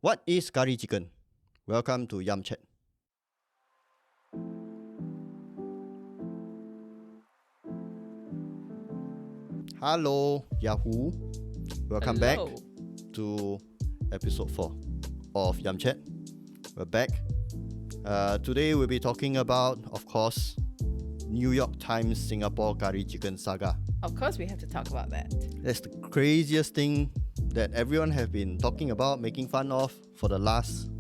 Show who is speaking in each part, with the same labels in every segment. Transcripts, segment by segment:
Speaker 1: What is curry chicken? Welcome to Yum Chat. Hello, Yahoo. Welcome back
Speaker 2: Hello.
Speaker 1: to episode 4 of Yum Chat. We're back. Today we'll be talking about, of course, New York Times Singapore curry chicken saga.
Speaker 2: Of course, we have to talk about that.
Speaker 1: That's the craziest thing that everyone have been talking about, making fun of for the last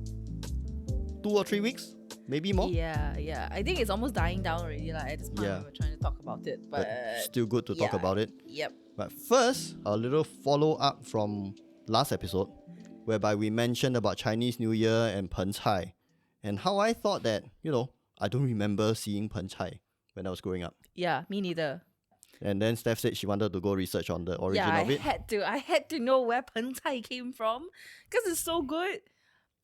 Speaker 1: 2 or 3 weeks, maybe more.
Speaker 2: Yeah. I think it's almost dying down already. At this point,
Speaker 1: Yeah.
Speaker 2: we were trying to talk about it, but
Speaker 1: Still good to talk about it.
Speaker 2: Yep.
Speaker 1: But first, a little follow up from last episode, whereby we mentioned about Chinese New Year and Pen Cai, and how I thought that, I don't remember seeing Pen Cai when I was growing up.
Speaker 2: Yeah, me neither.
Speaker 1: And then Steph said she wanted to go research on the origin of it.
Speaker 2: I had to know where Pen Cai came from because it's so good,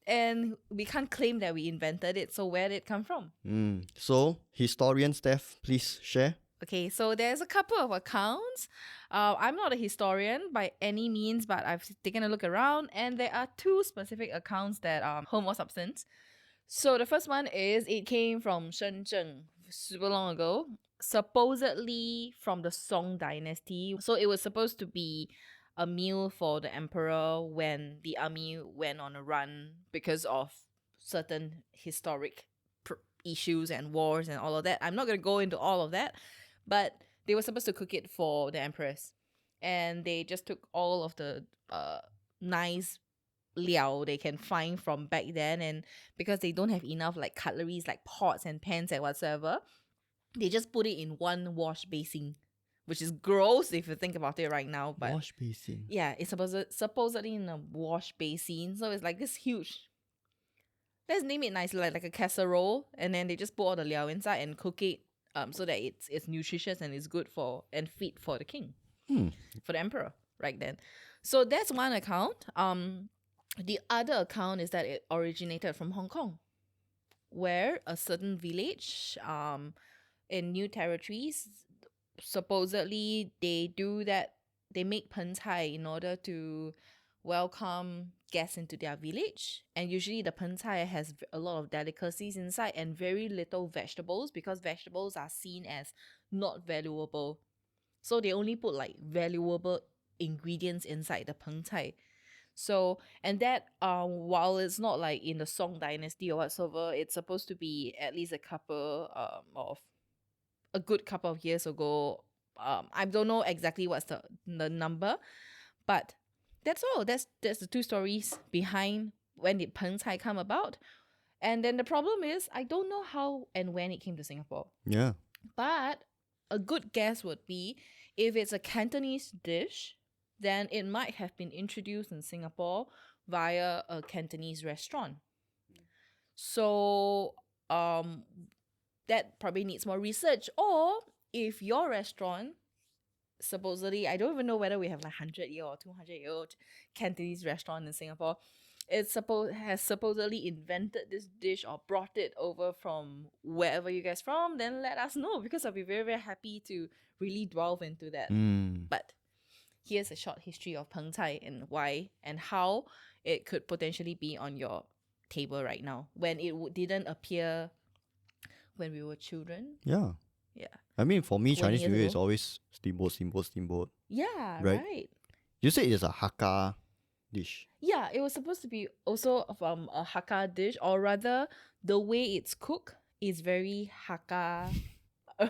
Speaker 2: and we can't claim that we invented it. So where did it come from?
Speaker 1: So, historian Steph, please share.
Speaker 2: Okay, so there's a couple of accounts. I'm not a historian by any means, but I've taken a look around, and there are two specific accounts that are home or substance. So the first one is it came from Shenzhen super long ago, supposedly from the Song Dynasty. So it was supposed to be a meal for the emperor when the army went on a run because of certain historic issues and wars and all of that. I'm not going to go into all of that, but they were supposed to cook it for the empress, and they just took all of the nice liao they can find from back then, and because they don't have enough like cutleries like pots and pans and whatsoever, they just put it in one wash basin, which is gross if you think about it right now, but
Speaker 1: Wash basin.
Speaker 2: yeah, it's supposedly in a wash basin, so it's like this huge, let's name it nicely, like a casserole, and then they just put all the liao inside and cook it so that it's nutritious and it's good for and fit for the king, for the emperor right then. So that's one account. The other account is that it originated from Hong Kong, where a certain village in New Territories, supposedly they do that. They make pen cai in order to welcome guests into their village. And usually the pen cai has a lot of delicacies inside and very little vegetables, because vegetables are seen as not valuable. So they only put like valuable ingredients inside the pen cai. So, and that while it's not like in the Song Dynasty or whatsoever, it's supposed to be at least a good couple of years ago. I don't know exactly what's the number, but that's all. That's the two stories behind when did Pen Cai come about. And then the problem is I don't know how and when it came to Singapore.
Speaker 1: Yeah.
Speaker 2: But a good guess would be if it's a Cantonese dish, then it might have been introduced in Singapore via a Cantonese restaurant. So that probably needs more research. Or if your restaurant, supposedly, I don't even know whether we have like 100-year or 200-year-old Cantonese restaurant in Singapore, has supposedly invented this dish or brought it over from wherever you guys from, then let us know, because I'll be very, very happy to really delve into that. But here's a short history of Peng Cai and why and how it could potentially be on your table right now when it didn't appear when we were children.
Speaker 1: Yeah.
Speaker 2: Yeah.
Speaker 1: I mean, for me,
Speaker 2: 20
Speaker 1: Chinese
Speaker 2: years
Speaker 1: New Year
Speaker 2: ago.
Speaker 1: is always steamboat.
Speaker 2: Yeah,
Speaker 1: Right.
Speaker 2: right.
Speaker 1: You said it's a Hakka dish.
Speaker 2: Yeah, it was supposed to be also from a Hakka dish, or rather, the way it's cooked is very Hakka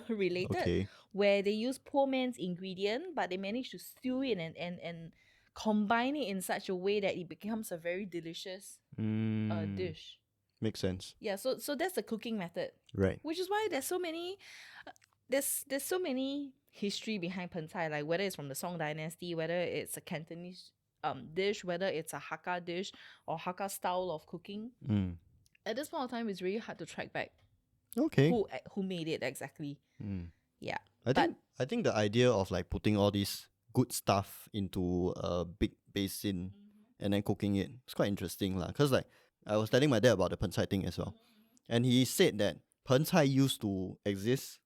Speaker 2: related,
Speaker 1: Okay.
Speaker 2: where they use poor man's ingredient, but they manage to stew it and combine it in such a way that it becomes a very delicious dish.
Speaker 1: Makes sense.
Speaker 2: Yeah, so that's the cooking method,
Speaker 1: Right.
Speaker 2: which is why there's so many there's so many history behind Pen Cai, like whether it's from the Song Dynasty, whether it's a Cantonese dish, whether it's a Hakka dish or Hakka style of cooking. At this point of time, it's really hard to track back
Speaker 1: Okay.
Speaker 2: who made it exactly. Yeah.
Speaker 1: I think the idea of like putting all this good stuff into a big basin and then cooking it, it's quite interesting lah. Cause like I was telling my dad about the pen cai thing as well, and he said that pen cai used to exist,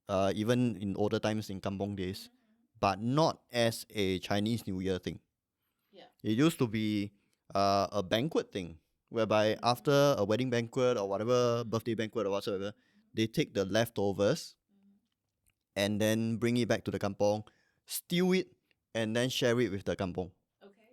Speaker 1: even in older times in kampong days, but not as a Chinese New Year thing.
Speaker 2: Yeah.
Speaker 1: It used to be a banquet thing, whereby after a wedding banquet or whatever, birthday banquet or whatsoever, they take the leftovers and then bring it back to the kampong, stew it, and then share it with the kampong.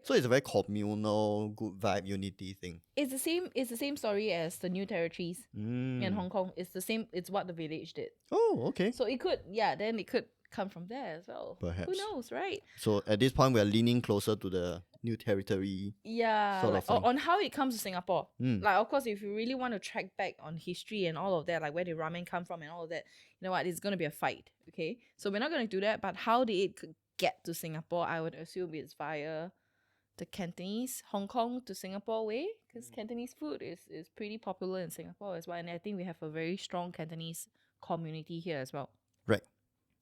Speaker 1: So it's a very communal, good vibe, unity thing.
Speaker 2: It's the same. It's the same story as the new territories in Hong Kong. It's the same. It's what the village did.
Speaker 1: Oh, okay.
Speaker 2: So it could, yeah. Then it could come from there as well.
Speaker 1: Perhaps.
Speaker 2: Who knows, right?
Speaker 1: So at this point, we're leaning closer to the new territory.
Speaker 2: Yeah,
Speaker 1: sort of
Speaker 2: like,
Speaker 1: thing.
Speaker 2: on how it comes to Singapore.
Speaker 1: Mm.
Speaker 2: Like, of course, if you really want to track back on history and all of that, like where did ramen come from and all of that, you know what? It's gonna be a fight. Okay, so we're not gonna do that. But how did it get to Singapore? I would assume it's via the Cantonese Hong Kong to Singapore way, because Cantonese food is pretty popular in Singapore as well, and I think we have a very strong Cantonese community here as well.
Speaker 1: Right.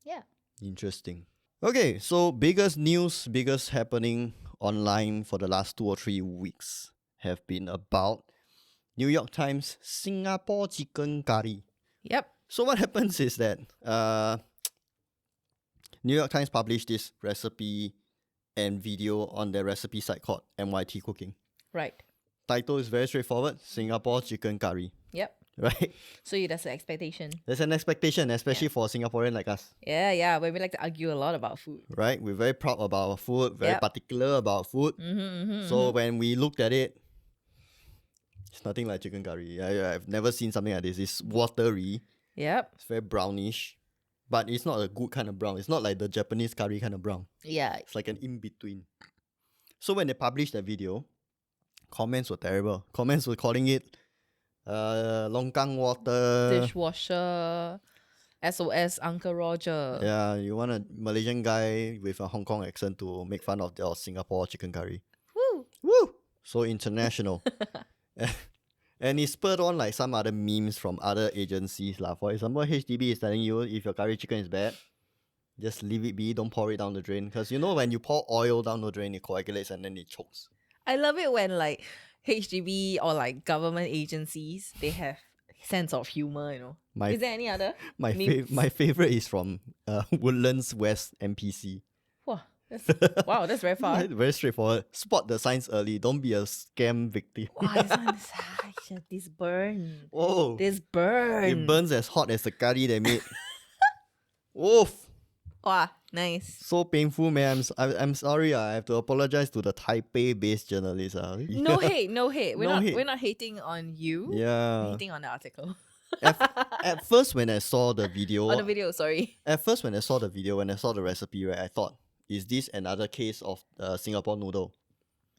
Speaker 2: Yeah.
Speaker 1: Interesting. Okay, so biggest news, biggest happening online for the last 2 or 3 weeks have been about New York Times Singapore chicken curry.
Speaker 2: Yep.
Speaker 1: So what happens is that New York Times published this recipe and video on their recipe site called NYT Cooking.
Speaker 2: Right.
Speaker 1: Title is very straightforward, Singapore chicken curry.
Speaker 2: Yep.
Speaker 1: Right?
Speaker 2: So that's the expectation.
Speaker 1: There's an expectation, especially for Singaporean like us.
Speaker 2: Yeah, where we like to argue a lot about food.
Speaker 1: Right? We're very proud about our food, very
Speaker 2: Yep.
Speaker 1: particular about food. So when we looked at it, it's nothing like chicken curry. I've never seen something like this. It's watery.
Speaker 2: Yep.
Speaker 1: It's very brownish. But it's not a good kind of brown. It's not like the Japanese curry kind of brown.
Speaker 2: Yeah.
Speaker 1: It's like an in-between. So when they published the video, comments were terrible. Comments were calling it longkang water.
Speaker 2: Dishwasher. SOS Uncle Roger.
Speaker 1: Yeah, you want a Malaysian guy with a Hong Kong accent to make fun of your Singapore chicken curry.
Speaker 2: Woo.
Speaker 1: Woo! So international. And it spurred on like some other memes from other agencies. For example, HDB is telling you if your curry chicken is bad, just leave it be, don't pour it down the drain. Because you know when you pour oil down the drain, it coagulates and then it chokes.
Speaker 2: I love it when like HDB or like government agencies, they have sense of humor, you know. Is there any other?
Speaker 1: My
Speaker 2: memes?
Speaker 1: my favorite is from Woodlands West MPC.
Speaker 2: Wow, that's very far.
Speaker 1: Very straightforward. Spot the signs early. Don't be a scam victim.
Speaker 2: Wow, this one is this burn.
Speaker 1: Oh,
Speaker 2: This burn.
Speaker 1: it burns as hot as the curry they made. Oof.
Speaker 2: Wow, nice.
Speaker 1: So painful, man. I'm sorry. I have to apologize to the Taipei-based journalists.
Speaker 2: No hate.
Speaker 1: No hate.
Speaker 2: We're not hating on you. We're
Speaker 1: Yeah.
Speaker 2: hating on the article.
Speaker 1: At first, when I saw the video,
Speaker 2: On the video, sorry.
Speaker 1: at first when I saw the video, when I saw the recipe, right, I thought, is this another case of Singapore noodle?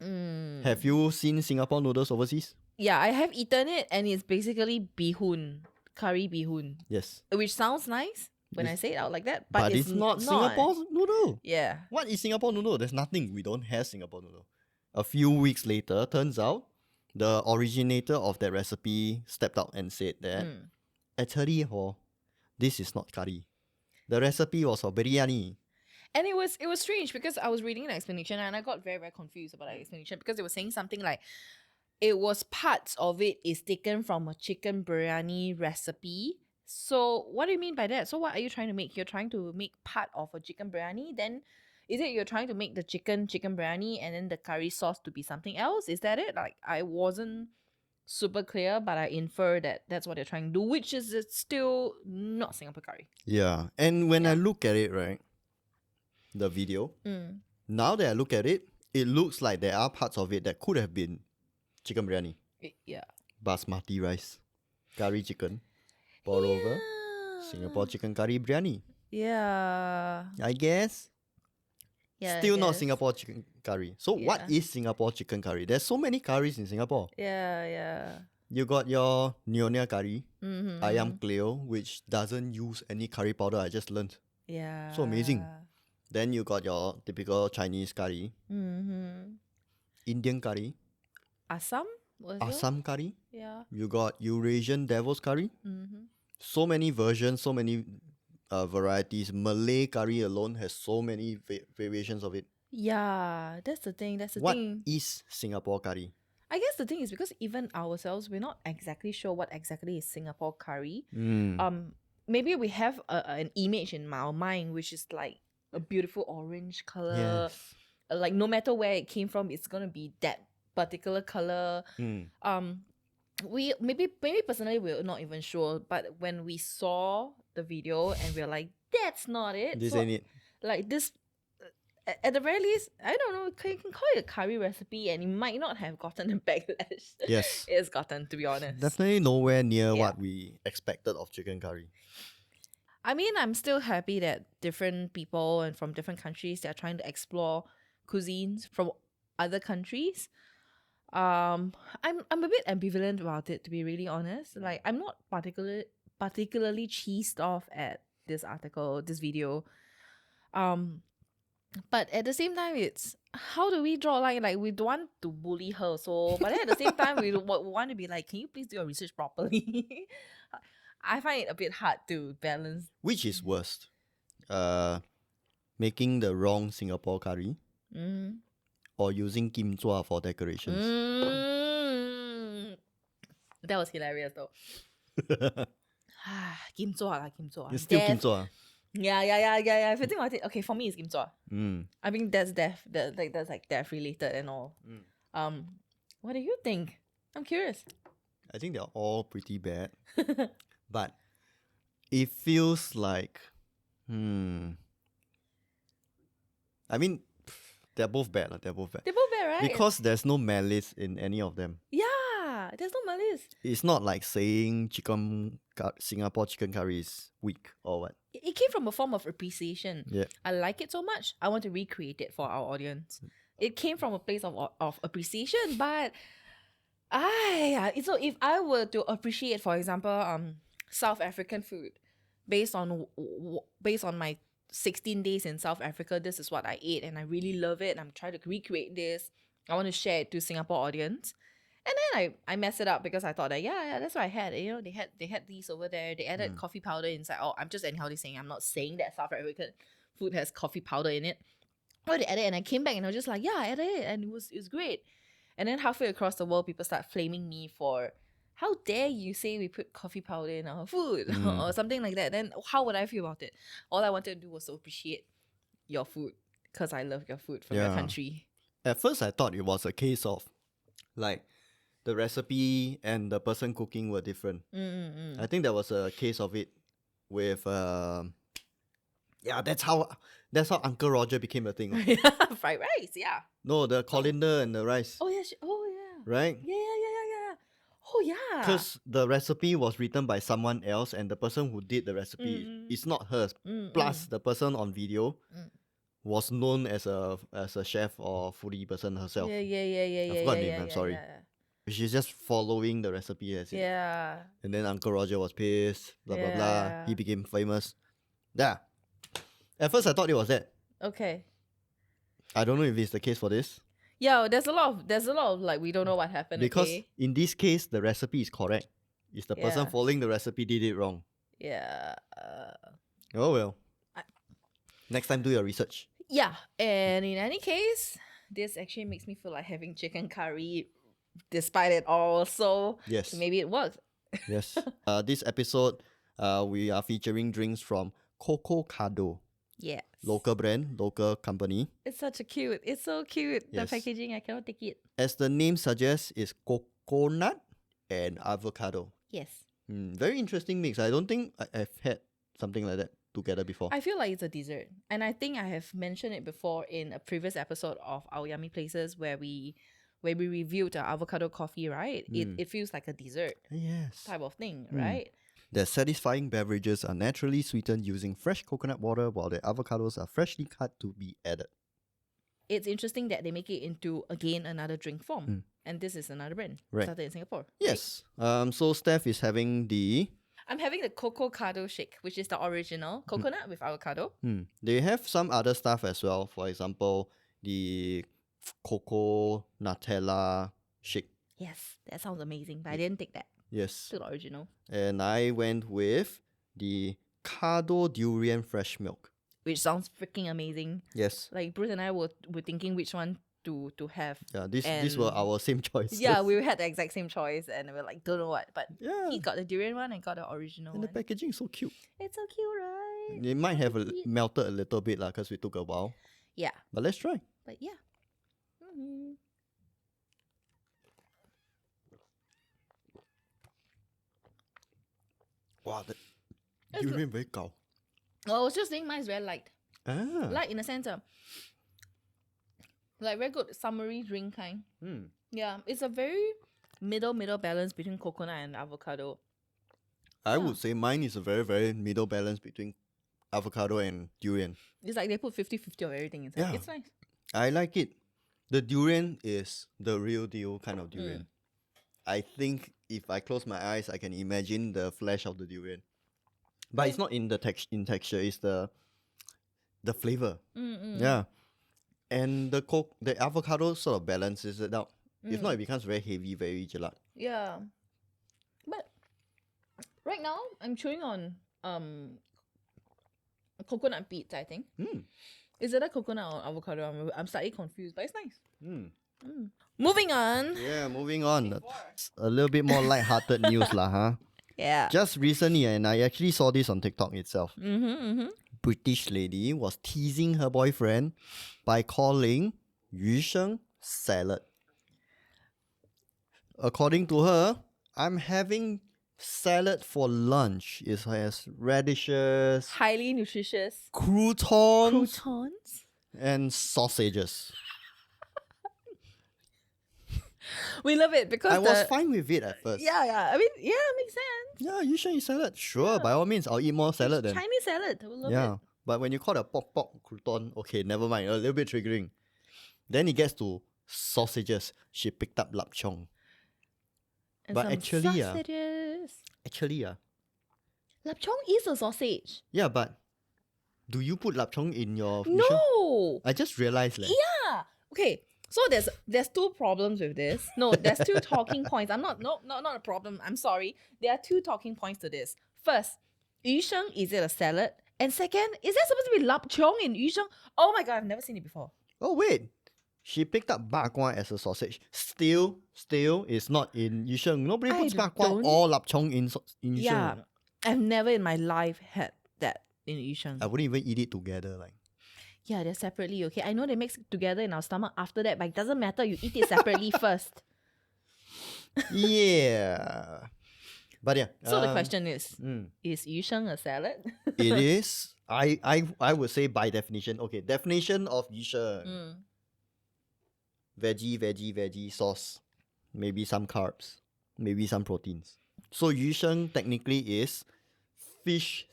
Speaker 1: Have you seen Singapore noodles overseas?
Speaker 2: Yeah, I have eaten it and it's basically bihun, curry bihun,
Speaker 1: Yes.
Speaker 2: which sounds nice when I
Speaker 1: It's-
Speaker 2: say it out like that,
Speaker 1: But it's not Singapore noodle.
Speaker 2: Yeah.
Speaker 1: What is Singapore noodle? There's nothing. We don't have Singapore noodle. A few weeks later, turns out the originator of that recipe stepped out and said that actually, this is not curry. The recipe was for biryani.
Speaker 2: And it was strange because I was reading an explanation and I got very, very confused about that explanation because it was saying something like it was parts of it is taken from a chicken biryani recipe. So what do you mean by that? So what are you trying to make? You're trying to make part of a chicken biryani? Then is it you're trying to make the chicken biryani and then the curry sauce to be something else? Is that it? Like I wasn't super clear, but I infer that that's what they're trying to do, which is it's still not Singapore curry.
Speaker 1: Yeah. And when I look at it, right, the video, now that I look at it, it looks like there are parts of it that could have been chicken biryani.
Speaker 2: Yeah.
Speaker 1: Basmati rice, curry chicken, pour over, Singapore chicken curry biryani.
Speaker 2: Yeah.
Speaker 1: I guess.
Speaker 2: Yeah.
Speaker 1: Still
Speaker 2: I
Speaker 1: not
Speaker 2: guess.
Speaker 1: Singapore chicken curry. So what
Speaker 2: Yeah.
Speaker 1: is Singapore chicken curry? There's so many curries in Singapore.
Speaker 2: Yeah.
Speaker 1: You got your Nyonya curry,
Speaker 2: Mm-hmm.
Speaker 1: Ayam Cleo, which doesn't use any curry powder. I just learned.
Speaker 2: Yeah.
Speaker 1: So amazing. Then you got your typical Chinese curry,
Speaker 2: Mm-hmm.
Speaker 1: Indian curry,
Speaker 2: Assam? Was it?
Speaker 1: Assam curry.
Speaker 2: Yeah.
Speaker 1: You got Eurasian devil's curry.
Speaker 2: Mm-hmm.
Speaker 1: So many versions, so many varieties. Malay curry alone has so many variations of it.
Speaker 2: Yeah, that's the thing. That's the
Speaker 1: What
Speaker 2: thing.
Speaker 1: is Singapore curry?
Speaker 2: I guess the thing is because even ourselves, we're not exactly sure what exactly is Singapore curry. Maybe we have an image in our mind which is like a beautiful orange color.
Speaker 1: Yes.
Speaker 2: Like no matter where it came from, it's gonna be that particular color. We maybe personally we're not even sure, but when we saw the video and we're like, that's not it.
Speaker 1: This
Speaker 2: So
Speaker 1: ain't it.
Speaker 2: like this, at the very least, I don't know, you can call it a curry recipe, and it might not have gotten the backlash
Speaker 1: Yes.
Speaker 2: it's gotten, to be honest.
Speaker 1: Definitely nowhere near
Speaker 2: Yeah.
Speaker 1: what we expected of chicken curry.
Speaker 2: I mean, I'm still happy that different people and from different countries, they're trying to explore cuisines from other countries. I'm a bit ambivalent about it, to be really honest. Like, I'm not particularly cheesed off at this article, this video. But at the same time, it's how do we draw a line? Like, we don't want to bully her, so but then at the same time, we want to be like, can you please do your research properly? I find it a bit hard to balance.
Speaker 1: Which is worst? Making the wrong Singapore curry or using kim chua for decorations?
Speaker 2: That was hilarious though. Kim chua lah, kim chua.
Speaker 1: It's still kim chua.
Speaker 2: Yeah. If you think about it, okay, for me it's kim chua. I mean that's death. That's like death related and all. What do you think? I'm curious.
Speaker 1: I think they're all pretty bad. But it feels like, I mean, they're both bad. They're both bad.
Speaker 2: They're both bad, right?
Speaker 1: Because there's no malice in any of them.
Speaker 2: Yeah, there's no malice.
Speaker 1: It's not like saying Singapore chicken curry is weak or what.
Speaker 2: It came from a form of appreciation.
Speaker 1: Yeah.
Speaker 2: I like it so much, I want to recreate it for our audience. It came from a place of appreciation, but so if I were to appreciate, for example, South African food, based on my 16 days in South Africa, this is what I ate and I really love it and I'm trying to recreate this. I want to share it to Singapore audience. And then I mess it up because I thought that that's what I had. You know, they had these over there. They added coffee powder inside. Oh, I'm just anyhow saying. I'm not saying that South African food has coffee powder in it. Oh, they added it, and I came back and I was just like, I added it, and it was great. And then halfway across the world, people start flaming me for, how dare you say we put coffee powder in our food or something like that. Then how would I feel about it? All I wanted to do was to appreciate your food because I love your food from your country.
Speaker 1: At first, I thought it was a case of like the recipe and the person cooking were different. I think there was a case of it with that's how Uncle Roger became a thing.
Speaker 2: Fried rice, yeah.
Speaker 1: No, the coriander and the rice.
Speaker 2: Oh yeah,
Speaker 1: Right?
Speaker 2: Yeah. Oh yeah.
Speaker 1: Because the recipe was written by someone else and the person who did the recipe is not hers. Plus, the person on video was known as a chef or foodie person herself.
Speaker 2: Yeah.
Speaker 1: I forgot the name, I'm sorry. She's just following the recipe as it.
Speaker 2: Yeah.
Speaker 1: And then Uncle Roger was pissed, blah blah blah. He became famous. Yeah. At first I thought it was that.
Speaker 2: Okay.
Speaker 1: I don't know if it's the case for this.
Speaker 2: Yeah, there's a lot of like we don't know what happened.
Speaker 1: Because in this case the recipe is correct. It's the person
Speaker 2: Yeah.
Speaker 1: following the recipe did it wrong.
Speaker 2: Yeah.
Speaker 1: Oh well. Next time do your research.
Speaker 2: Yeah. And in any case, this actually makes me feel like having chicken curry despite it all. So
Speaker 1: Yes.
Speaker 2: maybe it works.
Speaker 1: Yes. This episode we are featuring drinks from coco.cado.
Speaker 2: Yes.
Speaker 1: Local brand, local company.
Speaker 2: It's so cute. The
Speaker 1: Yes.
Speaker 2: packaging, I cannot take it.
Speaker 1: As the name suggests, it's coconut and avocado.
Speaker 2: Yes.
Speaker 1: Very interesting mix. I don't think I've had something like that together before.
Speaker 2: I feel like it's a dessert. And I think I have mentioned it before in a previous episode of Our Yummy Places where we reviewed the avocado coffee, right? It feels like a dessert
Speaker 1: Yes.
Speaker 2: type of thing, right?
Speaker 1: The satisfying beverages are naturally sweetened using fresh coconut water while the avocados are freshly cut to be added.
Speaker 2: It's interesting that they make it into, again, another drink form. And this is another brand
Speaker 1: Right.
Speaker 2: started in Singapore.
Speaker 1: Yes. So Steph is having the...
Speaker 2: I'm having the coco.cado shake, which is the original coconut with avocado.
Speaker 1: They have some other stuff as well. For example, the cocoa Nutella shake.
Speaker 2: Yes, that sounds amazing, but I didn't take that.
Speaker 1: Yes.
Speaker 2: To the original.
Speaker 1: And I went with the Cado Durian Fresh Milk.
Speaker 2: Which sounds freaking amazing.
Speaker 1: Yes.
Speaker 2: Like Bruce and I were thinking which one to have.
Speaker 1: Yeah, these were our same choices.
Speaker 2: Yeah, we had the exact same choice and we were like, don't know what. But
Speaker 1: Yeah.
Speaker 2: he got the durian one and got the original
Speaker 1: And the
Speaker 2: one.
Speaker 1: packaging is so cute.
Speaker 2: It's so cute, right?
Speaker 1: It might have melted a little bit because we took a while.
Speaker 2: Yeah.
Speaker 1: But let's try.
Speaker 2: But yeah.
Speaker 1: Wow, the
Speaker 2: It's
Speaker 1: durian very gao.
Speaker 2: I was just saying mine is very light.
Speaker 1: Ah.
Speaker 2: Light in a sense of like very good summery drink kind.
Speaker 1: Hmm.
Speaker 2: Yeah, it's a very middle balance between coconut and avocado.
Speaker 1: I
Speaker 2: Yeah.
Speaker 1: would say mine is a very, very middle balance between avocado and durian.
Speaker 2: It's like they put 50-50 of everything inside.
Speaker 1: Yeah.
Speaker 2: It's nice.
Speaker 1: I like it. The durian is the real deal kind of durian. I think if I close my eyes, I can imagine the flesh of the durian. But it's not in the in texture, it's the flavor. Yeah. And the avocado sort of balances it out. If not, it becomes very heavy, very gelat.
Speaker 2: Yeah. But right now I'm chewing on coconut beets, I think. Is it a coconut or avocado? I'm slightly confused, but it's nice. Moving on.
Speaker 1: Yeah, moving on. That's a little bit more light-hearted news lah, huh?
Speaker 2: Yeah.
Speaker 1: Just recently, and I actually saw this on TikTok itself.
Speaker 2: Mm-hmm.
Speaker 1: British lady was teasing her boyfriend by calling Yu Sheng salad. According to her, I'm having salad for lunch. It has radishes,
Speaker 2: Highly nutritious.
Speaker 1: croutons,
Speaker 2: Croutons.
Speaker 1: and sausages.
Speaker 2: We love it because
Speaker 1: I was fine with it at first.
Speaker 2: Yeah. I mean, yeah, it makes sense.
Speaker 1: Yeah, Yu Sheng is salad. Sure, by all means, I'll eat more salad then.
Speaker 2: Chinese salad. We love
Speaker 1: Yeah,
Speaker 2: it.
Speaker 1: but when you call a pork crouton, okay, never mind, a little bit triggering. Then it gets to sausages. She picked up lapchong.
Speaker 2: And
Speaker 1: But
Speaker 2: some
Speaker 1: actually,
Speaker 2: sausages. Lapchong is a sausage.
Speaker 1: Yeah, but do you put lapchong in your Yu Sheng?
Speaker 2: No.
Speaker 1: I just realized that.
Speaker 2: Yeah. Okay. So there's two problems with this. No, there's two talking points. Not a problem. I'm sorry. There are two talking points to this. First, Yu Sheng, is it a salad? And second, is there supposed to be lapchong in Yu Sheng? Oh my god, I've never seen it before.
Speaker 1: Oh wait, she picked up bak kwa as a sausage. Still, it's not in Yu Sheng. Nobody puts bak kwa or lapchong in Yu Sheng.
Speaker 2: Yeah, I've never in my life had that in Yu Sheng.
Speaker 1: I wouldn't even eat it together. Like,
Speaker 2: yeah, they're separately, okay? I know they mix it together in our stomach after that, but it doesn't matter. You eat it separately first.
Speaker 1: yeah. But yeah.
Speaker 2: So the question is Yu Sheng a salad?
Speaker 1: It is. I would say by definition. Okay, definition of Yu Sheng. Veggie sauce. Maybe some carbs. Maybe some proteins. So Yu Sheng technically is fish.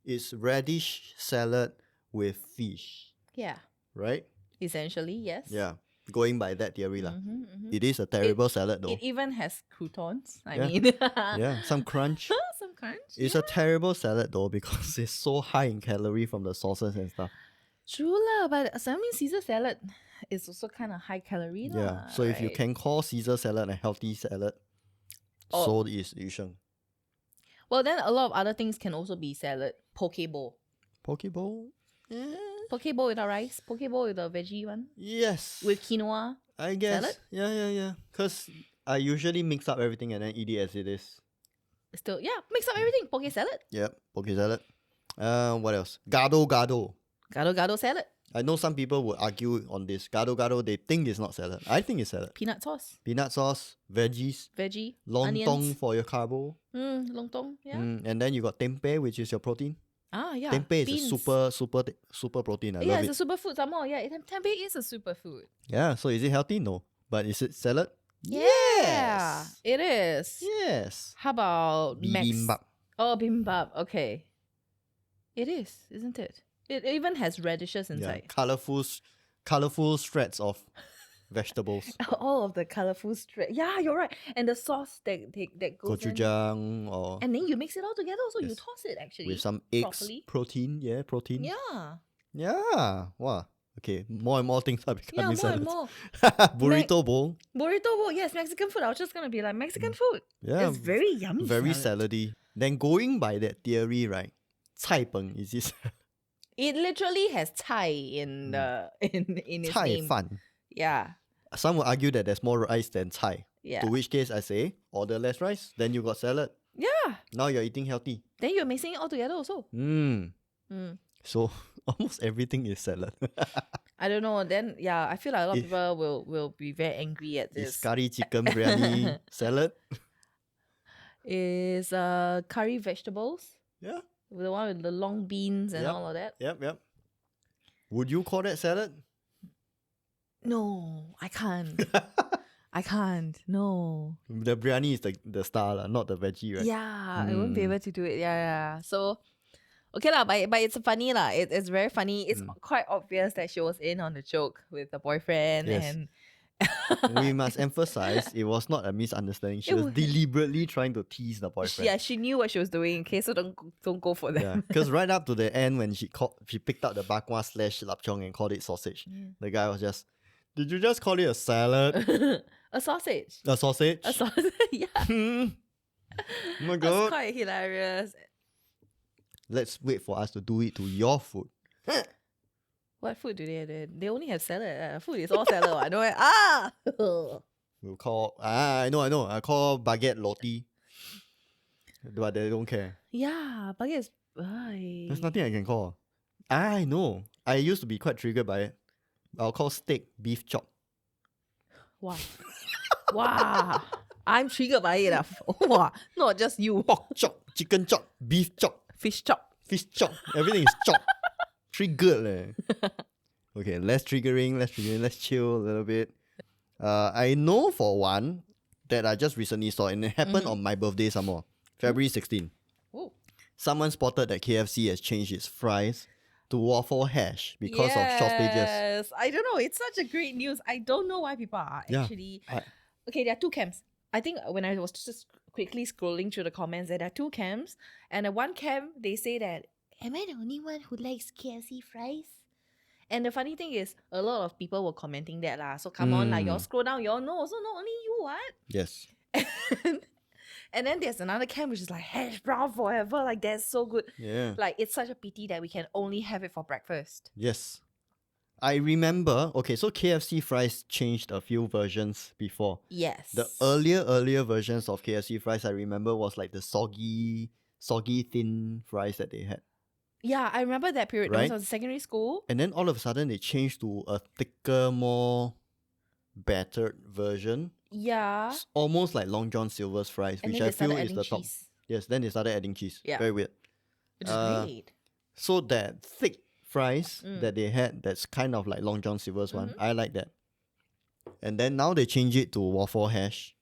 Speaker 1: It's radish salad with fish.
Speaker 2: Yeah.
Speaker 1: Right?
Speaker 2: Essentially, yes.
Speaker 1: Yeah. Going by that theory lah. It is a terrible salad though.
Speaker 2: It even has croutons. I
Speaker 1: Yeah.
Speaker 2: mean,
Speaker 1: Yeah, some crunch.
Speaker 2: some crunch.
Speaker 1: It's a terrible salad though because it's so high in calorie from the sauces and stuff.
Speaker 2: True lah, but I mean Caesar salad is also kind of high calorie lah.
Speaker 1: Yeah. So if you
Speaker 2: right?
Speaker 1: can call Caesar salad a healthy salad, so is Yu Sheng.
Speaker 2: Well, then a lot of other things can also be salad. Poke bowl.
Speaker 1: Poke bowl? Yeah.
Speaker 2: Poke bowl with a rice. Poke bowl with a veggie one.
Speaker 1: Yes.
Speaker 2: With quinoa.
Speaker 1: I guess.
Speaker 2: salad?
Speaker 1: Yeah. Because I usually mix up everything and then eat it as it is.
Speaker 2: Still, yeah, mix up everything. Poke salad.
Speaker 1: Yep. Poke salad. What else? Gado.
Speaker 2: Gado salad.
Speaker 1: I know some people would argue on this. Gado, they think it's not salad. I think it's salad.
Speaker 2: Peanut sauce.
Speaker 1: Peanut sauce, veggies,
Speaker 2: Veggie.
Speaker 1: lontong
Speaker 2: Onions.
Speaker 1: for your carbo.
Speaker 2: Lontong. Yeah.
Speaker 1: And then you got tempeh, which is your protein.
Speaker 2: Ah, yeah.
Speaker 1: Tempeh
Speaker 2: Beans.
Speaker 1: is a super protein. I
Speaker 2: Yeah,
Speaker 1: love
Speaker 2: it's
Speaker 1: it.
Speaker 2: a superfood some more. Yeah, tempeh is a superfood.
Speaker 1: Yeah, so is it healthy? No. But is it salad?
Speaker 2: Yeah,
Speaker 1: Yes.
Speaker 2: it is.
Speaker 1: Yes.
Speaker 2: How about
Speaker 1: Bibimbap.
Speaker 2: Oh, bibimbap. Okay. It is, isn't it? It even has radishes
Speaker 1: Yeah,
Speaker 2: inside.
Speaker 1: colorful shreds of vegetables.
Speaker 2: All of the colorful Yeah, you're right. And the sauce that goes in.
Speaker 1: Gochujang or
Speaker 2: And then you mix it all together. So you
Speaker 1: Yes.
Speaker 2: toss it actually.
Speaker 1: with some eggs,
Speaker 2: properly.
Speaker 1: protein. Yeah, protein.
Speaker 2: Yeah.
Speaker 1: Yeah. Wow. Okay, more and more things are
Speaker 2: Yeah,
Speaker 1: becoming
Speaker 2: more and
Speaker 1: salads.
Speaker 2: more.
Speaker 1: Burrito bowl.
Speaker 2: Burrito bowl. Yes, Mexican food. I was just going to be like, Mexican food.
Speaker 1: Yeah,
Speaker 2: It's very yummy.
Speaker 1: very
Speaker 2: salad.
Speaker 1: salady. Then going by that theory, right? Cai peng is this
Speaker 2: It literally has Thai in the in its
Speaker 1: Cai
Speaker 2: name.
Speaker 1: fan.
Speaker 2: Yeah.
Speaker 1: Some will argue that there's more rice than Cai.
Speaker 2: Yeah.
Speaker 1: To which case I say, order less rice, then you got salad.
Speaker 2: Yeah.
Speaker 1: Now you're eating healthy.
Speaker 2: Then you're mixing it all together also.
Speaker 1: So almost everything is salad.
Speaker 2: I don't know. Then yeah, I feel like a lot of people will be very angry at
Speaker 1: Is
Speaker 2: this.
Speaker 1: curry chicken biryani salad?
Speaker 2: is curry vegetables.
Speaker 1: Yeah.
Speaker 2: The one with the long beans and
Speaker 1: Yep.
Speaker 2: all of that.
Speaker 1: Yep. Would you call that salad?
Speaker 2: No, I can't. I can't. No.
Speaker 1: The biryani is the star, lah, not the veggie, right?
Speaker 2: Yeah, I won't be able to do it. Yeah. So, okay lah, but it's funny lah. It's very funny. It's quite obvious that she was in on the joke with the boyfriend
Speaker 1: Yes.
Speaker 2: and
Speaker 1: We must emphasize it was not a misunderstanding. She was deliberately trying to tease the boyfriend.
Speaker 2: yeah, she knew what she was doing. Okay, so don't go for that.
Speaker 1: Yeah, because right up to the end when she picked up the bakwa / lapchong and called it sausage, the guy was just, did you just call it a salad?
Speaker 2: A sausage.
Speaker 1: A sausage?
Speaker 2: A sausage. Yeah,
Speaker 1: Oh my
Speaker 2: that's
Speaker 1: god.
Speaker 2: quite hilarious.
Speaker 1: Let's wait for us to do it to your food.
Speaker 2: What food do they have? They only have salad. Food is all salad. I know it. Ah.
Speaker 1: We'll call, I know. I call baguette roti. But they don't care.
Speaker 2: Yeah, but it's.
Speaker 1: There's nothing I can call. I know. I used to be quite triggered by it. I'll call steak beef chop.
Speaker 2: Wow. Wow. I'm triggered by it. Wow. Not just you.
Speaker 1: Pork chop, chicken chop, beef chop,
Speaker 2: Fish chop.
Speaker 1: fish chop. Everything is chop. Triggered leh. Okay, less triggering. Let's chill a little bit. I know for one that I just recently saw, and it happened on my birthday some more. February 16.
Speaker 2: Oh.
Speaker 1: Someone spotted that KFC has changed its fries to waffle hash because of shortages.
Speaker 2: Yes. I don't know. It's such a great news. I don't know why people are actually. Okay, there are two camps. I think when I was just quickly scrolling through the comments, there are two camps. And at one camp, they say that, am I the only one who likes KFC fries? And the funny thing is, a lot of people were commenting that lah. So come on, like y'all scroll down, y'all know. So not only you, what?
Speaker 1: Yes.
Speaker 2: And then there's another camp which is like hash brown forever. Like that's so good.
Speaker 1: Yeah.
Speaker 2: Like it's such a pity that we can only have it for breakfast.
Speaker 1: Yes. I remember, okay, so KFC fries changed a few versions before.
Speaker 2: Yes.
Speaker 1: The earlier versions of KFC fries I remember was like the soggy thin fries that they had.
Speaker 2: Yeah, I remember that period.
Speaker 1: Right?
Speaker 2: That was secondary school.
Speaker 1: And then all of a sudden they changed to a thicker, more battered version.
Speaker 2: Yeah.
Speaker 1: It's almost like Long John Silver's fries,
Speaker 2: And
Speaker 1: which
Speaker 2: then
Speaker 1: I
Speaker 2: they started
Speaker 1: feel is
Speaker 2: adding
Speaker 1: the top.
Speaker 2: cheese,
Speaker 1: Yes, then they started adding cheese.
Speaker 2: Yeah.
Speaker 1: Very weird.
Speaker 2: which is great.
Speaker 1: So that thick fries that they had, that's kind of like Long John Silver's one. I like that. And then now they change it to waffle hash.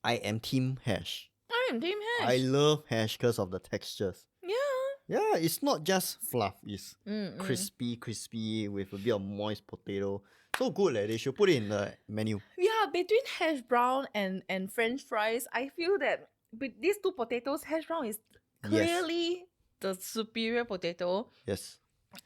Speaker 1: I am team hash.
Speaker 2: I am team hash.
Speaker 1: I love hash because of the textures.
Speaker 2: Yeah.
Speaker 1: Yeah, it's not just fluff. It's crispy with a bit of moist potato. So good, they should put it in the menu.
Speaker 2: Yeah, between hash brown and French fries, I feel that with these two potatoes, hash brown is clearly the superior potato.
Speaker 1: Yes.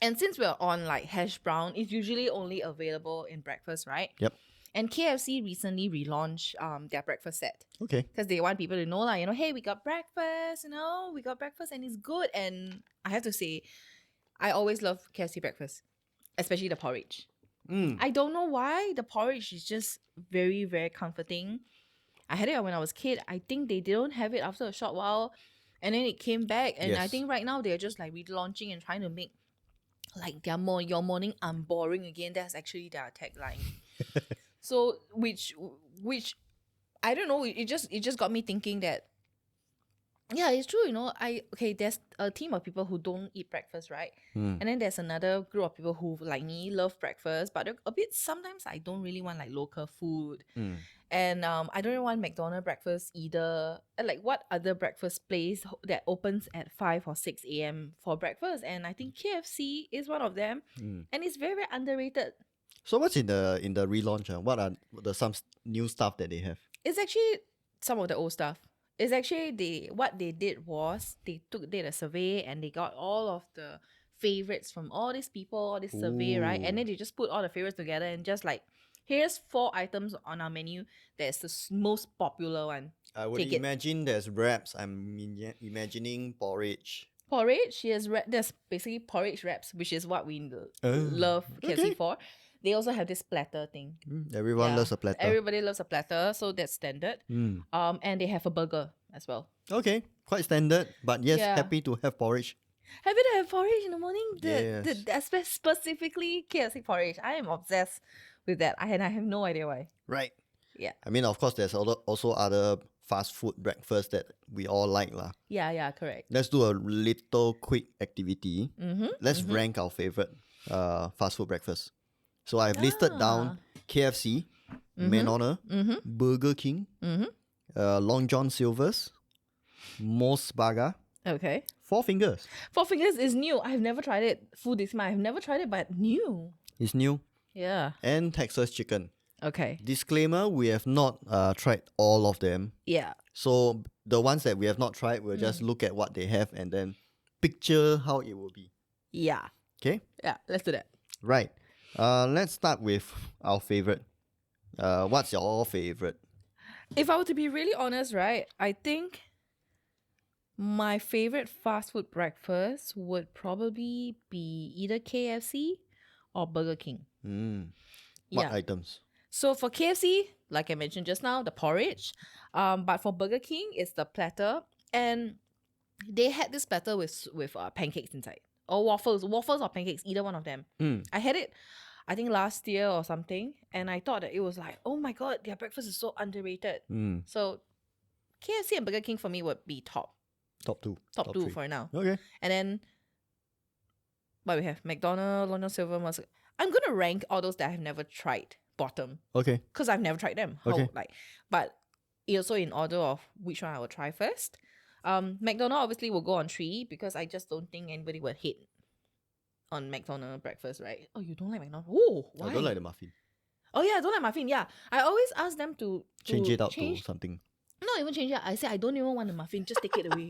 Speaker 2: And since we're on like hash brown, it's usually only available in breakfast, right?
Speaker 1: Yep.
Speaker 2: And KFC recently relaunched their breakfast set
Speaker 1: Okay.
Speaker 2: because they want people to know, like, hey, we got breakfast, we got breakfast and it's good. And I have to say, I always love KFC breakfast, especially the porridge. I don't know why. The porridge is just very, very comforting. I had it when I was a kid. I think they didn't have it after a short while. And then it came back. And I
Speaker 1: Yes.
Speaker 2: think right now they're just like relaunching and trying to make like your morning unboring again. That's actually their tagline. So which I don't know, it just got me thinking that yeah, it's true, there's a team of people who don't eat breakfast, right? And then there's another group of people who, like me, love breakfast, but they're a bit, sometimes I don't really want like local food. And I don't really want McDonald's breakfast either. Like, what other breakfast place that opens at 5 or 6 a.m. for breakfast? And I think KFC is one of them. And it's very, very underrated.
Speaker 1: So what's in the relaunch? What are some new stuff that they have?
Speaker 2: It's actually some of the old stuff. It's actually what they did was they did a survey and they got all of the favorites from all these people, all this survey, right? And then they just put all the favorites together and just like, here's 4 items on our menu that's the most popular one.
Speaker 1: I would imagine there's wraps. I'm imagining porridge.
Speaker 2: Porridge, there's basically porridge wraps, which is what we love KFC for. They also have this platter thing.
Speaker 1: Everyone loves a platter.
Speaker 2: Everybody loves a platter, so that's standard. And they have a burger as well.
Speaker 1: Okay, quite standard, but yes, happy to have porridge.
Speaker 2: Happy to have porridge in the morning. Specifically KFC porridge. I am obsessed with that. I have no idea why.
Speaker 1: Right.
Speaker 2: Yeah.
Speaker 1: I mean, of course, there's also other fast food breakfast that we all like lah.
Speaker 2: Yeah, correct.
Speaker 1: Let's do a little quick activity. Let's
Speaker 2: Mm-hmm.
Speaker 1: rank our favorite fast food breakfast. So I've listed down KFC, McDonald's, Burger King, Long John Silver's, Mos Burger,
Speaker 2: Okay.
Speaker 1: Four Fingers.
Speaker 2: Four Fingers is new. I've never tried it. Food is mine. I've never tried it, but new.
Speaker 1: It's new.
Speaker 2: Yeah.
Speaker 1: And Texas Chicken.
Speaker 2: Okay.
Speaker 1: Disclaimer, we have not tried all of them.
Speaker 2: Yeah.
Speaker 1: So the ones that we have not tried, we'll just look at what they have and then picture how it will be.
Speaker 2: Yeah.
Speaker 1: Okay?
Speaker 2: Yeah. Let's do that.
Speaker 1: Right. Let's start with our favorite. What's your favorite?
Speaker 2: If I were to be really honest, right, I think my favorite fast food breakfast would probably be either KFC or Burger King.
Speaker 1: What
Speaker 2: Yeah.
Speaker 1: items?
Speaker 2: So for KFC, like I mentioned just now, the porridge. But for Burger King, it's the platter, and they had this platter with pancakes inside, or waffles or pancakes, either one of them. I had it, I think last year or something, and I thought that it was like, oh my god, their breakfast is so underrated. So KFC and Burger King for me would be top
Speaker 1: Top
Speaker 2: two
Speaker 1: three.
Speaker 2: for now.
Speaker 1: Okay.
Speaker 2: And then what we have, McDonald's, Long John Silver. I'm gonna rank all those that I've never tried bottom,
Speaker 1: Okay.
Speaker 2: because I've never tried them.
Speaker 1: Okay.
Speaker 2: But also in order of which one I will try first. McDonald's obviously will go on 3 because I just don't think anybody would hate on McDonald's breakfast, right? Oh, you don't like McDonald's? Oh, why?
Speaker 1: I don't like the muffin.
Speaker 2: Oh yeah, I don't like muffin. Yeah, I always ask them to
Speaker 1: Change it out
Speaker 2: change.
Speaker 1: to something.
Speaker 2: Not even change it. I say I don't even want the muffin. Just take it away.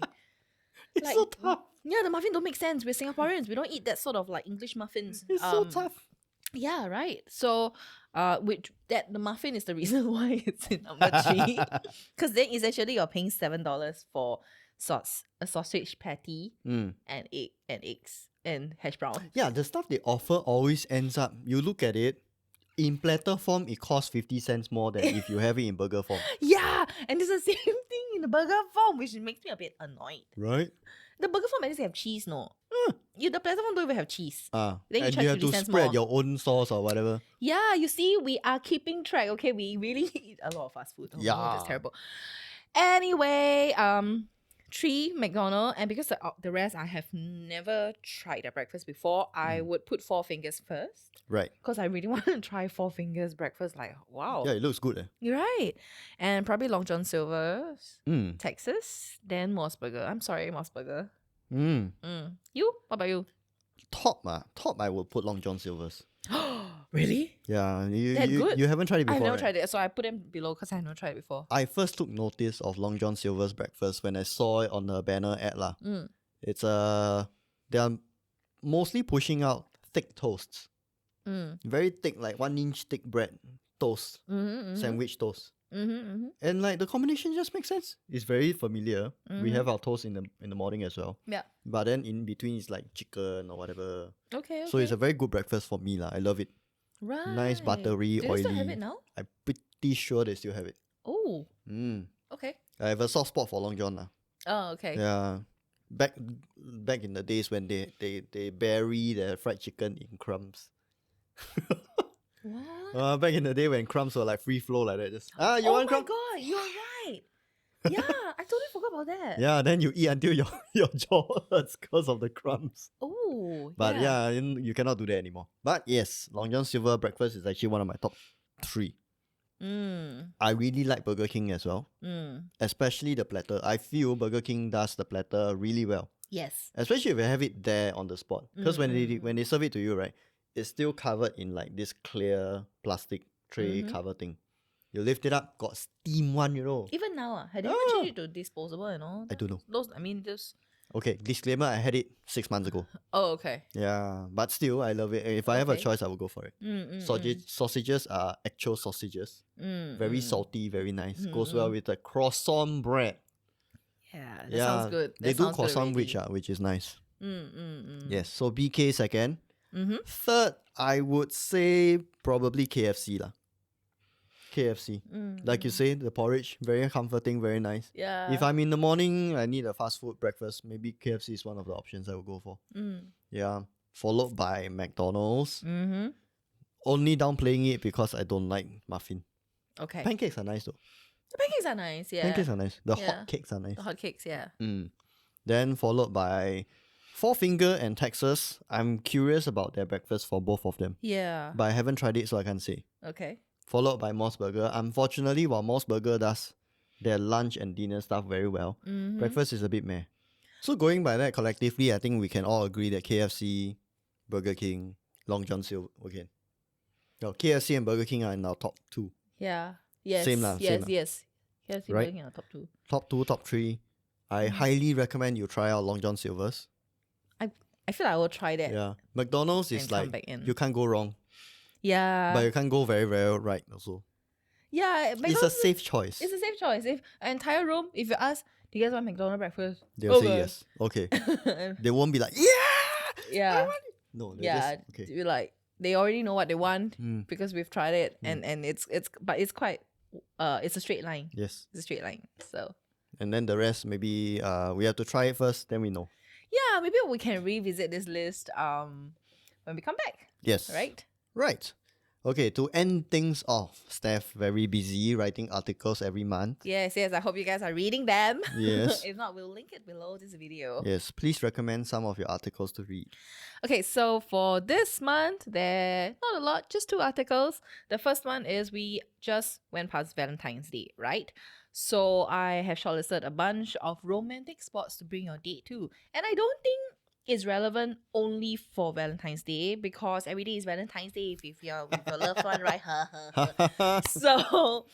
Speaker 1: It's
Speaker 2: Like,
Speaker 1: so tough.
Speaker 2: Yeah, the muffin don't make sense. We're Singaporeans. We don't eat that sort of like English muffins.
Speaker 1: It's so tough.
Speaker 2: Yeah, right. So, the muffin is the reason why it's in number 3. Because then essentially you're paying $7 for a sausage patty, and eggs and hash brown.
Speaker 1: Yeah, the stuff they offer always ends up, you look at it, in platter form, it costs 50 cents more than if you have it in burger form.
Speaker 2: Yeah, and it's the same thing in the burger form, which makes me a bit annoyed.
Speaker 1: Right?
Speaker 2: The burger form at least have cheese, no? The platter form don't even have cheese. Then you
Speaker 1: and
Speaker 2: charge
Speaker 1: you have
Speaker 2: 50
Speaker 1: to
Speaker 2: cents
Speaker 1: spread
Speaker 2: more.
Speaker 1: your own sauce or whatever.
Speaker 2: Yeah, you see, we are keeping track. Okay, we really eat a lot of fast food. Oh, no,
Speaker 1: Yeah.
Speaker 2: that's terrible. Anyway, 3 McDonald's, and because the rest I have never tried their breakfast before, I would put Four Fingers first
Speaker 1: Right.
Speaker 2: because I really want to try Four Fingers breakfast. Like, wow,
Speaker 1: Yeah, it looks good.
Speaker 2: you're right. And probably Long John Silver's,
Speaker 1: Mm.
Speaker 2: Texas, then Mos Burger. I'm sorry, Mos Burger.
Speaker 1: Mm.
Speaker 2: You? What about you?
Speaker 1: Top I will put Long John Silver's.
Speaker 2: Really?
Speaker 1: Yeah,
Speaker 2: That good?
Speaker 1: you haven't tried it before.
Speaker 2: I've never
Speaker 1: right?
Speaker 2: tried it, so I put them below because I've never tried it before.
Speaker 1: I first took notice of Long John Silver's breakfast when I saw it on the banner ad lah. It's they are mostly pushing out thick toasts, very thick, like 1 inch thick bread toast, sandwich toast, and like the combination just makes sense. It's very familiar. We have our toast in the morning as well.
Speaker 2: Yeah.
Speaker 1: But then in between is like chicken or whatever.
Speaker 2: Okay.
Speaker 1: So it's a very good breakfast for me lah. I love it.
Speaker 2: right.
Speaker 1: Nice, buttery,
Speaker 2: Do they
Speaker 1: oily.
Speaker 2: still have it now?
Speaker 1: I'm pretty sure they still have it.
Speaker 2: Oh,
Speaker 1: Mm.
Speaker 2: okay.
Speaker 1: I have a soft spot for Long John lah.
Speaker 2: Oh, okay.
Speaker 1: Yeah. Back in the days when they bury the fried chicken in crumbs.
Speaker 2: What?
Speaker 1: Back in the day when crumbs were like free flow like that. Just you
Speaker 2: Oh
Speaker 1: want
Speaker 2: my
Speaker 1: crumb?
Speaker 2: god, you're right. Yeah, I totally forgot about that.
Speaker 1: Yeah, then you eat until your jaw hurts because of the crumbs.
Speaker 2: Oh,
Speaker 1: But yeah, you cannot do that anymore. But yes, Long John Silver breakfast is actually one of my top 3. I really like Burger King as well, especially the platter. I feel Burger King does the platter really well,
Speaker 2: Yes.
Speaker 1: especially if you have it there on the spot. Because when they serve it to you, right, it's still covered in like this clear plastic tray cover thing. You lift it up, got steam one, you know.
Speaker 2: Even now, had they ever changed it to disposable and all?
Speaker 1: I don't know.
Speaker 2: Those, I mean, those.
Speaker 1: Okay, disclaimer, I had it 6 months ago.
Speaker 2: Oh, okay.
Speaker 1: Yeah, but still, I love it. If I have a
Speaker 2: Okay.
Speaker 1: choice, I will go for it. Sausages are actual sausages. Very salty, very nice. Goes well with the croissant bread.
Speaker 2: Yeah, that sounds good.
Speaker 1: They
Speaker 2: That
Speaker 1: do
Speaker 2: sounds good
Speaker 1: croissant
Speaker 2: already.
Speaker 1: which is nice.
Speaker 2: Mm.
Speaker 1: Yes, so BK second. Third, I would say probably KFC lah. KFC. Like you say, the porridge, very comforting, very nice.
Speaker 2: Yeah.
Speaker 1: If I'm in the morning, I need a fast food breakfast, maybe KFC is one of the options I will go for. Yeah. Followed by McDonald's. Only downplaying it because I don't like muffin.
Speaker 2: Okay.
Speaker 1: Pancakes are nice though.
Speaker 2: The pancakes are nice, yeah.
Speaker 1: Pancakes are nice. The
Speaker 2: Yeah.
Speaker 1: hot cakes are nice.
Speaker 2: The hot cakes, yeah.
Speaker 1: Then followed by Four Finger and Texas. I'm curious about their breakfast for both of them.
Speaker 2: Yeah.
Speaker 1: But I haven't tried it, so I can't say.
Speaker 2: Okay.
Speaker 1: Followed by Moss Burger. Unfortunately, while Moss Burger does their lunch and dinner stuff very well, breakfast is a bit meh. So going by that collectively, I think we can all agree that KFC, Burger King, Long John Silver, okay. No, KFC and Burger King are in our top 2.
Speaker 2: Yeah. Yes.
Speaker 1: Same lah,
Speaker 2: Yes,
Speaker 1: same lah.
Speaker 2: yes. KFC
Speaker 1: Right?
Speaker 2: Burger King are top 2.
Speaker 1: Top 2, top 3. I highly recommend you try out Long John Silver's.
Speaker 2: I feel like I will try that.
Speaker 1: Yeah. McDonald's is
Speaker 2: And come
Speaker 1: like,
Speaker 2: back in.
Speaker 1: you can't go wrong.
Speaker 2: Yeah.
Speaker 1: But you can't go very, very right also.
Speaker 2: Yeah.
Speaker 1: It's a
Speaker 2: McDonald's
Speaker 1: safe choice.
Speaker 2: It's a safe choice. If an entire room, if you ask, do you guys want McDonald's breakfast?
Speaker 1: They'll say yes. Okay. They won't be like, yeah!
Speaker 2: Yeah.
Speaker 1: No, they
Speaker 2: Yeah.
Speaker 1: just, okay.
Speaker 2: We're like, they already know what they want
Speaker 1: Mm,
Speaker 2: because we've tried it, and it's but it's quite it's a straight line.
Speaker 1: yes.
Speaker 2: It's a straight line. So
Speaker 1: And then the rest, maybe we have to try it first, then we know.
Speaker 2: yeah, maybe we can revisit this list when we come back.
Speaker 1: Yes.
Speaker 2: Right?
Speaker 1: Right. Okay, to end things off, Steph, very busy writing articles every month.
Speaker 2: Yes, yes. I hope you guys are reading them.
Speaker 1: Yes.
Speaker 2: If not, we'll link it below this video.
Speaker 1: Yes, please recommend some of your articles to read.
Speaker 2: Okay, so for this month, there not a lot, just 2 articles. The first one is we just went past Valentine's Day, right? So I have shortlisted a bunch of romantic spots to bring your date to. And I don't think it's relevant only for Valentine's Day because every day is Valentine's Day if you're with your loved one, right? So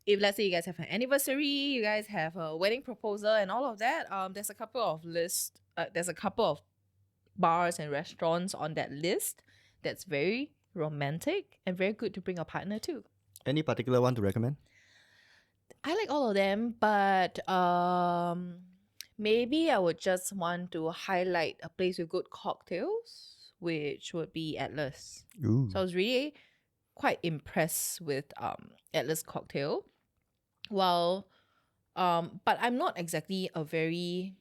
Speaker 2: if let's say you guys have an anniversary, you guys have a wedding proposal and all of that, there's a couple of there's a couple of bars and restaurants on that list that's very romantic and very good to bring a partner to.
Speaker 1: Any particular one to recommend?
Speaker 2: I like all of them, but maybe I would just want to highlight a place with good cocktails, which would be Atlas.
Speaker 1: Ooh.
Speaker 2: So I was really quite impressed with Atlas cocktail. Well, but I'm not exactly a very,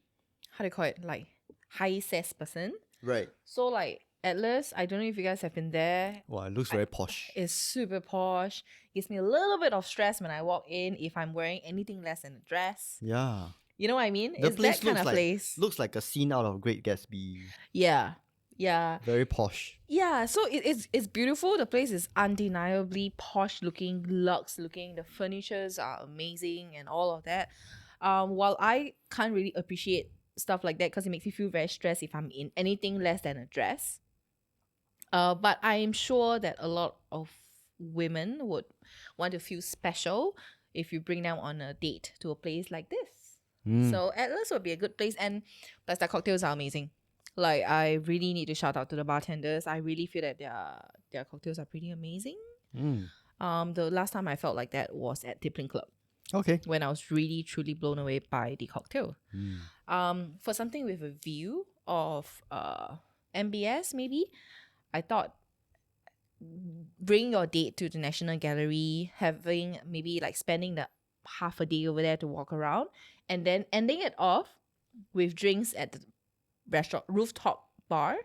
Speaker 2: how do you call it, like high sass person.
Speaker 1: Right.
Speaker 2: So like Atlas, I don't know if you guys have been there.
Speaker 1: Wow, it looks very posh.
Speaker 2: It's super posh. Gives me a little bit of stress when I walk in if I'm wearing anything less than a dress.
Speaker 1: Yeah.
Speaker 2: You know what I mean?
Speaker 1: The
Speaker 2: It's
Speaker 1: place
Speaker 2: that kind
Speaker 1: looks
Speaker 2: of
Speaker 1: like
Speaker 2: place.
Speaker 1: looks like a scene out of Great Gatsby.
Speaker 2: Yeah. Yeah.
Speaker 1: Very posh.
Speaker 2: Yeah. So it's beautiful. The place is undeniably posh looking, luxe looking. The furnitures are amazing and all of that. While I can't really appreciate stuff like that because it makes me feel very stressed if I'm in anything less than a dress. But I am sure that a lot of women would want to feel special if you bring them on a date to a place like this. So Atlas would be a good place, and plus their cocktails are amazing. Like I really need to shout out to the bartenders. I really feel that their cocktails are pretty amazing. The last time I felt like that was at Tippling Club
Speaker 1: Okay.
Speaker 2: when I was really truly blown away by the cocktail. For something with a view of MBS maybe, I thought bring your date to the National Gallery, having maybe like spending the half a day over there to walk around, and then ending it off with drinks at the restaurant rooftop bar,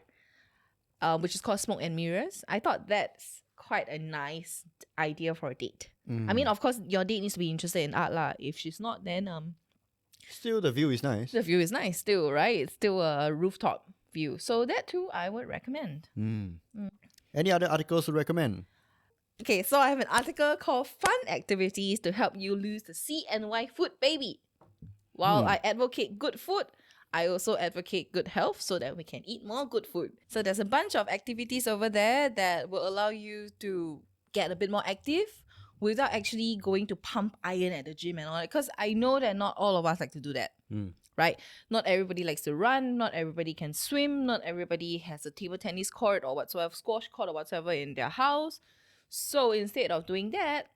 Speaker 2: which is called Smoke and Mirrors. I thought that's quite a nice idea for a date. I mean, of course, your date needs to be interested in art lah. If she's not, then
Speaker 1: Still, the view is nice.
Speaker 2: the view is nice still, right? It's still a rooftop view. So that too, I would recommend.
Speaker 1: Any other articles to recommend?
Speaker 2: Okay, so I have an article called Fun Activities to Help You Lose the CNY Food Baby. While I advocate good food, I also advocate good health so that we can eat more good food. So there's a bunch of activities over there that will allow you to get a bit more active without actually going to pump iron at the gym and all that. Because I know that not all of us like to do that. Right? Not everybody likes to run, not everybody can swim, not everybody has a table tennis court or whatsoever, squash court or whatsoever in their house. So instead of doing that,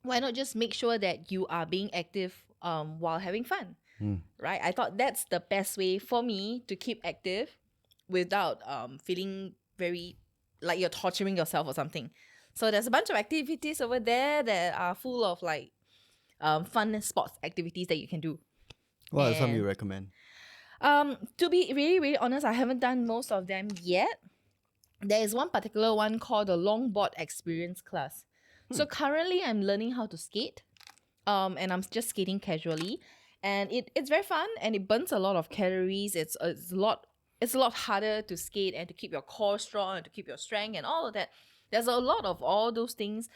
Speaker 2: why not just make sure that you are being active while having fun? Right? I thought that's the best way for me to keep active without feeling very like you're torturing yourself or something. So there's a bunch of activities over there that are full of like fun sports activities that you can do.
Speaker 1: What are some
Speaker 2: And-
Speaker 1: you recommend?
Speaker 2: To be really, really honest, I haven't done most of them yet. There is one particular one called the Longboard Experience class. So currently I'm learning how to skate. And I'm just skating casually, and it's very fun and it burns a lot of calories. It's a lot harder to skate and to keep your core strong and to keep your strength and all of that. There's a lot of all those things,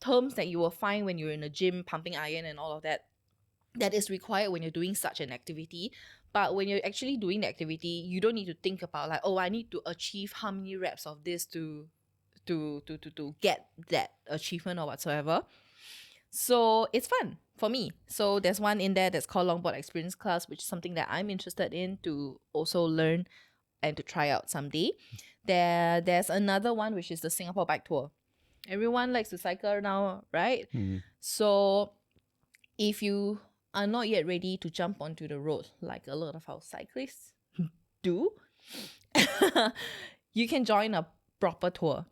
Speaker 2: terms that you will find when you're in a gym pumping iron and all of that, that is required when you're doing such an activity. But when you're actually doing the activity, you don't need to think about like, oh, I need to achieve how many reps of this to get that achievement or whatsoever. So it's fun for me. So there's one in there that's called Longboard Experience Class, which is something that I'm interested in to also learn and to try out someday. There's another one which is the Singapore Bike Tour. Everyone likes to cycle now, right? So if you are not yet ready to jump onto the road like a lot of our cyclists do, you can join a proper tour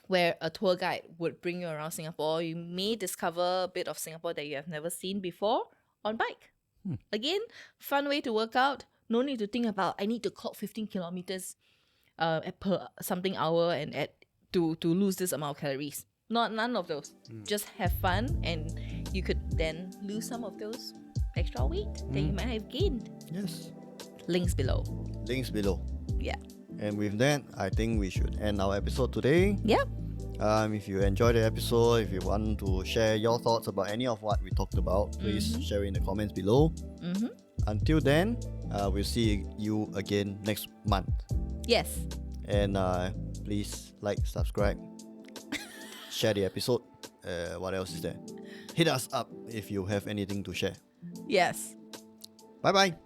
Speaker 2: where a tour guide would bring you around Singapore. You may discover a bit of Singapore that you have never seen before on bike. Again, fun way to work out. No need to think about I need to clock 15 kilometers per something hour and to lose this amount of calories. None of those. Just have fun, and you could then lose some of those extra weight that you might have gained.
Speaker 1: Yes.
Speaker 2: Links below.
Speaker 1: Links below.
Speaker 2: Yeah.
Speaker 1: And with that, I think we should end our episode today.
Speaker 2: Yep.
Speaker 1: If you enjoyed the episode, if you want to share your thoughts about any of what we talked about, please share in the comments below. Until then, we'll see you again next month.
Speaker 2: Yes.
Speaker 1: And please like, subscribe, share the episode. What else is there? Hit us up if you have anything to share.
Speaker 2: Yes.
Speaker 1: Bye bye.